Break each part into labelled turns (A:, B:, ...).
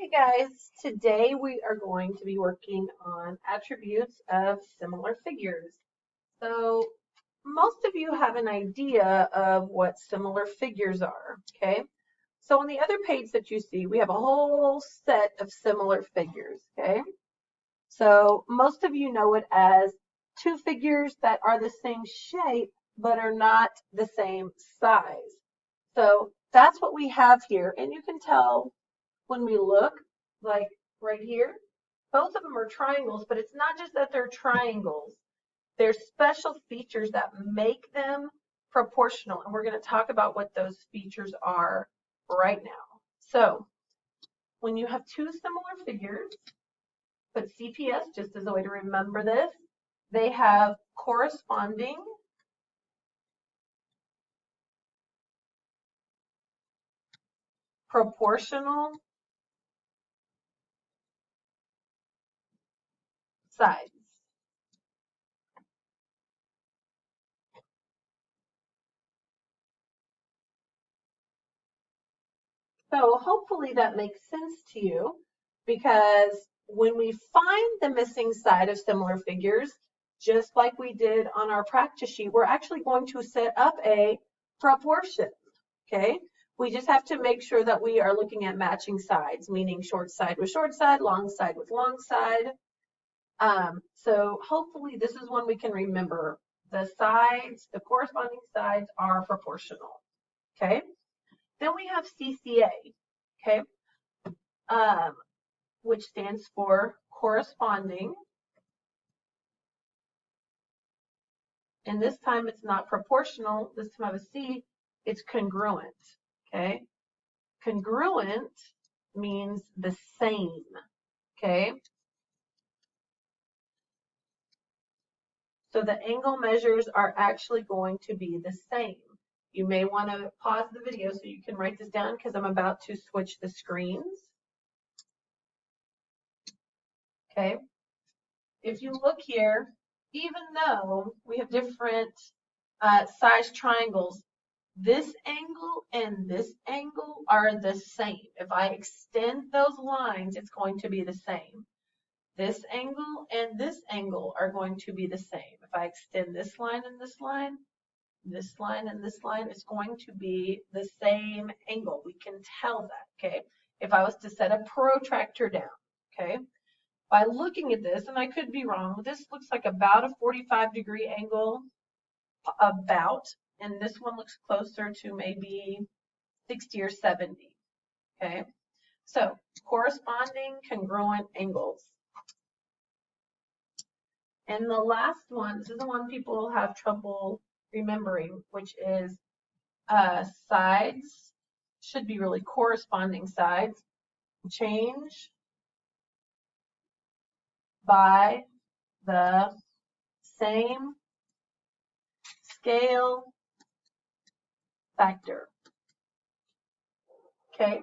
A: Hey guys, today we are going to be working on attributes of similar figures. So most of you have an idea of what similar figures are, okay? So on the other page that you see, we have a whole set of similar figures, okay? So most of you know it as two figures that are the same shape but are not the same size. So that's what we have here, and you can tell when we look, like right here, both of them are triangles, but it's not just that they're triangles. There's special features that make them proportional, and we're going to talk about what those features are right now. So when you have two similar figures, put CPS just as a way to remember this, they have corresponding proportional sides. So hopefully that makes sense to you, because when we find the missing side of similar figures, just like we did on our practice sheet, we're actually going to set up a proportion, okay? We just have to make sure that we are looking at matching sides, meaning short side with short side, long side with long side. So hopefully this is one we can remember. The sides, the corresponding sides are proportional, okay? Then we have CCA, okay, which stands for corresponding. And this time it's not proportional. This time I have a C, it's congruent, okay? Congruent means the same, okay? So the angle measures are actually going to be the same. You may want to pause the video so you can write this down, because I'm about to switch the screens. Okay. If you look here, even though we have different size triangles, this angle and this angle are the same. If I extend those lines, it's going to be the same. This angle and this angle are going to be the same. If I extend this line and this line, this line and this line, it's going to be the same angle. We can tell that, okay? If I was to set a protractor down, okay? By looking at this, and I could be wrong, this looks like about a 45-degree angle, about, and this one looks closer to maybe 60 or 70, okay? So corresponding congruent angles. And the last one, this is the one people have trouble remembering, which is sides, should be really corresponding sides, change by the same scale factor. Okay.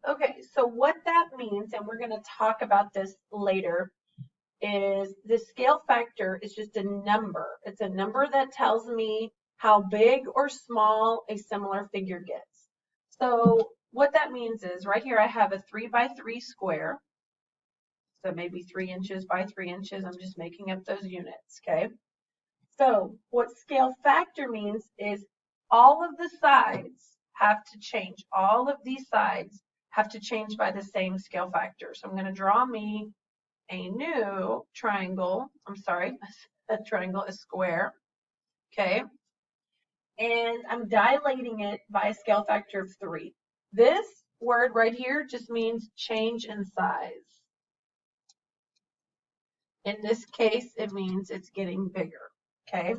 A: Okay, so what that means, and we're going to talk about this later, is the scale factor is just a number. It's a number that tells me how big or small a similar figure gets. So what that means is right here I have a 3 by 3 square. So maybe 3 inches by 3 inches. I'm just making up those units, okay? So what scale factor means is all of the sides have to change. All of these sides have to change by the same scale factor. So I'm going to draw me a new triangle. I'm sorry, a triangle, a square, okay? And I'm dilating it by a scale factor of 3. This word right here just means change in size. In this case, it means it's getting bigger, okay?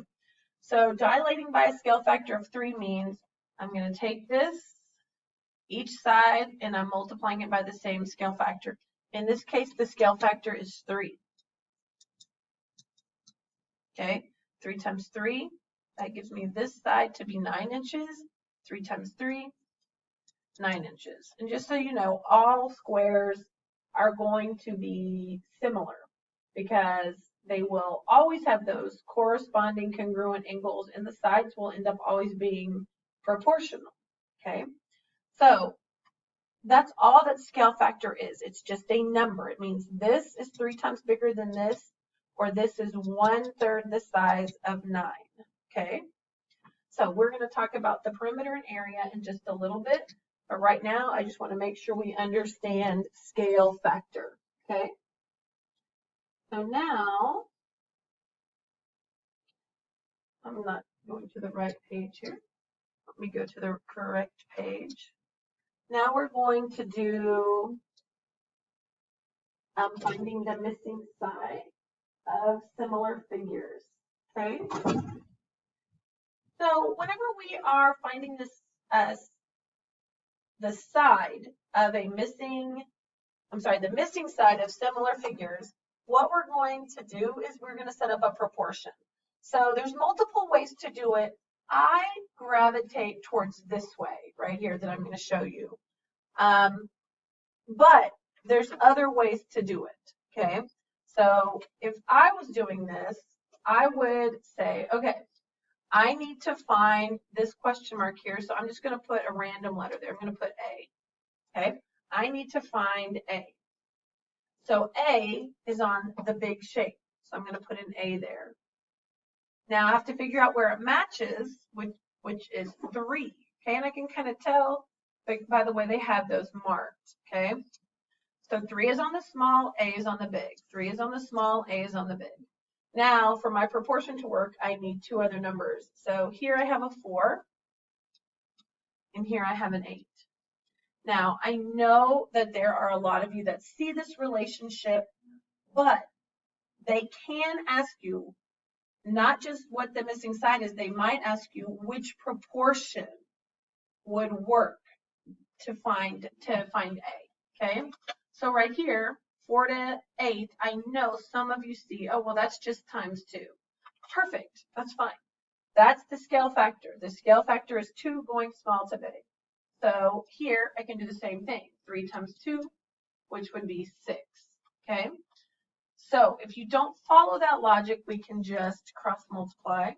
A: So dilating by a scale factor of 3 means I'm going to take this, each side, and I'm multiplying it by the same scale factor. In this case, the scale factor is 3. Okay, 3 times 3, that gives me this side to be 9 inches. 3 times 3, 9 inches. And just so you know, all squares are going to be similar, because they will always have those corresponding congruent angles, and the sides will end up always being proportional, okay? So that's all that scale factor is. It's just a number. It means this is 3 times bigger than this, or this is 1/3 the size of 9. Okay? So we're going to talk about the perimeter and area in just a little bit. But right now, I just want to make sure we understand scale factor. Okay? So now, I'm not going to the right page here. Let me go to the correct page. Now we're going to do finding the missing side of similar figures. Okay? So whenever we are finding this the side of a missing, the missing side of similar figures, what we're going to do is we're going to set up a proportion. So there's multiple ways to do it. I gravitate towards this way right here that I'm going to show you. But there's other ways to do it, okay? So if I was doing this, I would say, okay, I need to find this question mark here, so I'm just going to put a random letter there. I'm going to put A, okay? I need to find A. So A is on the big shape, so I'm going to put an A there. Now I have to figure out where it matches, which is 3, okay? And I can kind of tell by the way they have those marked, okay? So 3 is on the small, A is on the big. 3 is on the small, A is on the big. Now, for my proportion to work, I need 2 other numbers. So here I have a 4, and here I have an 8. Now, I know that there are a lot of you that see this relationship, but they can ask you not just what the missing side is, they might ask you which proportion would work to find A, okay? So right here, 4 to 8, I know some of you see, oh, well, that's just times 2. Perfect, that's fine. That's the scale factor. The scale factor is 2 going small to big. So here I can do the same thing, 3 times 2, which would be 6, okay? So if you don't follow that logic, we can just cross multiply,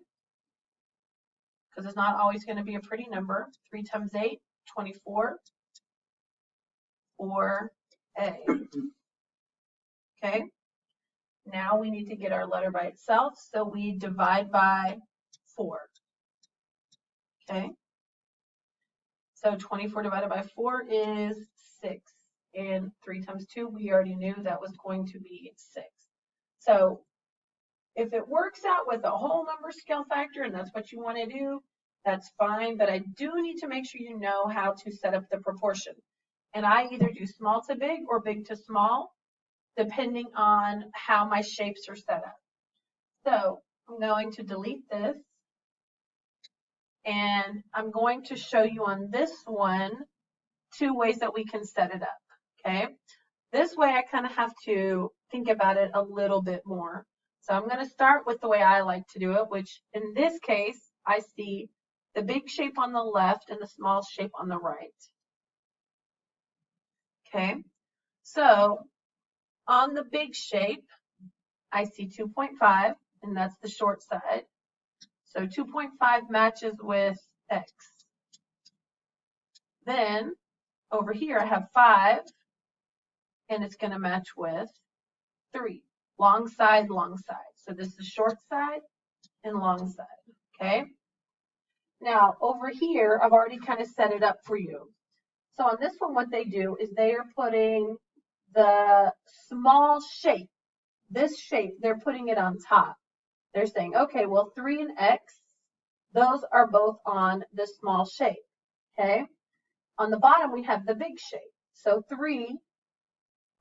A: because it's not always going to be a pretty number. 3 times 8, 24, or A. Okay, now we need to get our letter by itself, so we divide by 4. Okay, so 24 divided by 4 is 6, and 3 times 2, we already knew that was going to be 6. So if it works out with a whole number scale factor and that's what you want to do, that's fine, but I do need to make sure you know how to set up the proportion. And I either do small to big or big to small, depending on how my shapes are set up. So I'm going to delete this, and I'm going to show you on this one 2 ways that we can set it up, okay? This way I kind of have to think about it a little bit more. So I'm going to start with the way I like to do it, which in this case, I see the big shape on the left and the small shape on the right. Okay, so on the big shape, I see 2.5, and that's the short side. So 2.5 matches with X. Then over here I have 5, and it's going to match with 3. Long side, long side. So this is short side and long side. Okay. Now over here, I've already kind of set it up for you. So on this one, what they do is they are putting the small shape, this shape, they're putting it on top. They're saying, okay, well, 3 and X, those are both on the small shape, okay? On the bottom, we have the big shape. So 3,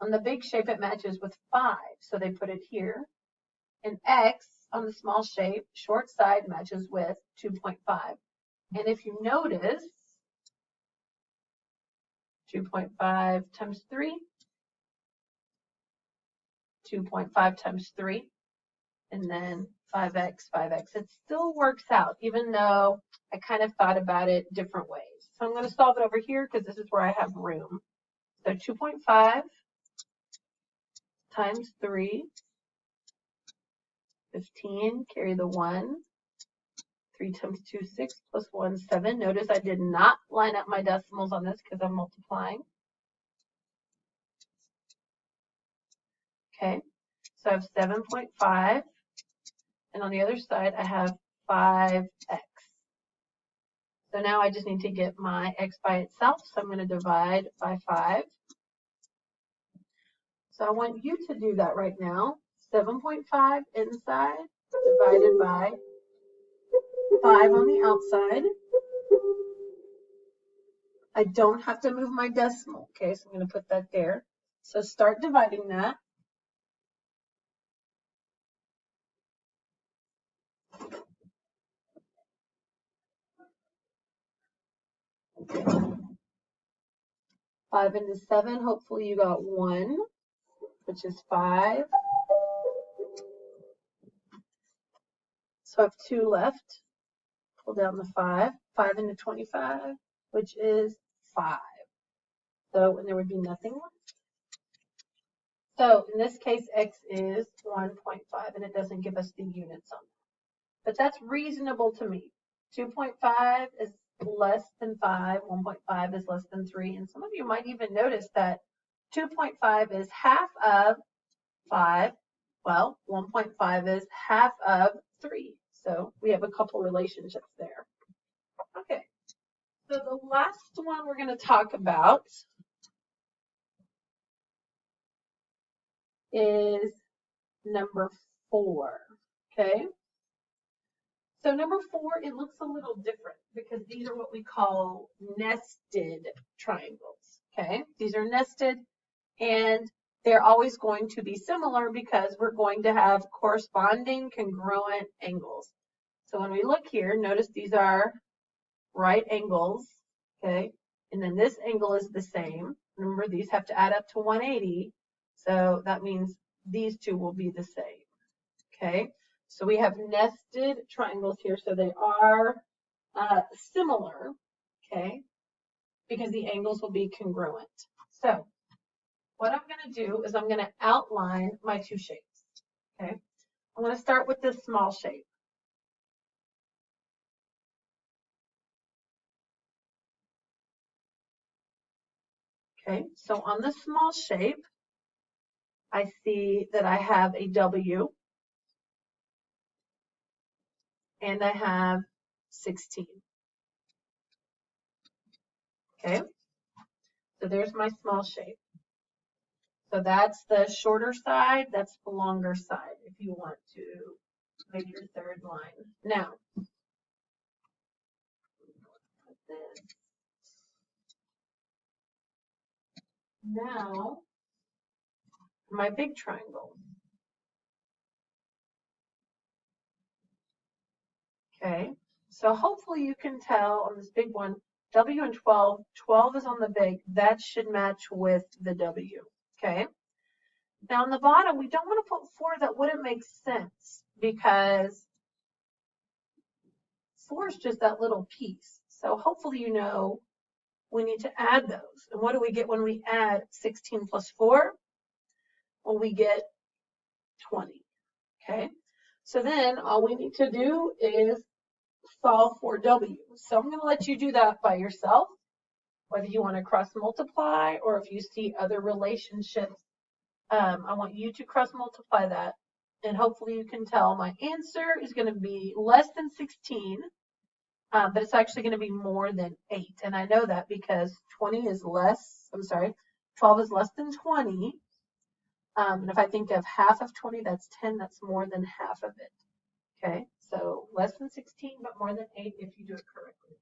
A: on the big shape, it matches with 5, so they put it here. And X, on the small shape, short side, matches with 2.5. And if you notice, 2.5 times 3, 2.5 times 3, and then 5x, 5x. It still works out, even though I kind of thought about it different ways. So I'm going to solve it over here because this is where I have room. So 2.5 times 3, 15, carry the 1. 3 times 2, 6, plus 1, 7. Notice I did not line up my decimals on this because I'm multiplying. Okay, so I have 7.5, and on the other side I have 5x. So now I just need to get my x by itself, so I'm going to divide by 5. So I want you to do that right now. 7.5 inside divided by 5 on the outside. I don't have to move my decimal, okay, so I'm going to put that there. So start dividing that. Five into 7, hopefully you got 1, which is 5. So I have 2 left. Pull down the 5. 5 into 25, which is 5. So, and there would be nothing left. So in this case, x is 1.5, and it doesn't give us the units on that. But that's reasonable to me. 2.5 is less than 5, 1.5 is less than 3, and some of you might even notice that 2.5 is half of 5. Well, 1.5 is half of 3. So we have a couple relationships there. Okay, so the last one we're going to talk about is number 4, okay? So number 4, it looks a little different because these are what we call nested triangles, okay? These are nested, and they're always going to be similar because we're going to have corresponding congruent angles. So when we look here, notice these are right angles, okay? And then this angle is the same. Remember, these have to add up to 180, so that means these two will be the same, okay? So we have nested triangles here, so they are similar, okay, because the angles will be congruent. So what I'm going to do is I'm going to outline my 2 shapes, okay? I'm going to start with this small shape. Okay, so on the small shape, I see that I have a W, and I have 16. Okay, so there's my small shape. So that's the shorter side, that's the longer side if you want to make your third line. Now, my big triangle. Okay, so hopefully you can tell on this big one, W and 12, 12 is on the big, that should match with the W, okay? Now on the bottom, we don't want to put 4, that wouldn't make sense because 4 is just that little piece. So hopefully you know we need to add those. And what do we get when we add 16 plus 4? Well, we get 20, okay? So then all we need to do is solve for W. So I'm going to let you do that by yourself, whether you want to cross multiply or if you see other relationships. I want you to cross multiply that, and hopefully you can tell my answer is going to be less than 16, but it's actually going to be more than 8. And I know that because 12 is less than 20. And if I think of half of 20, that's 10, that's more than half of it. Okay, so less than 16, but more than 8 if you do it correctly.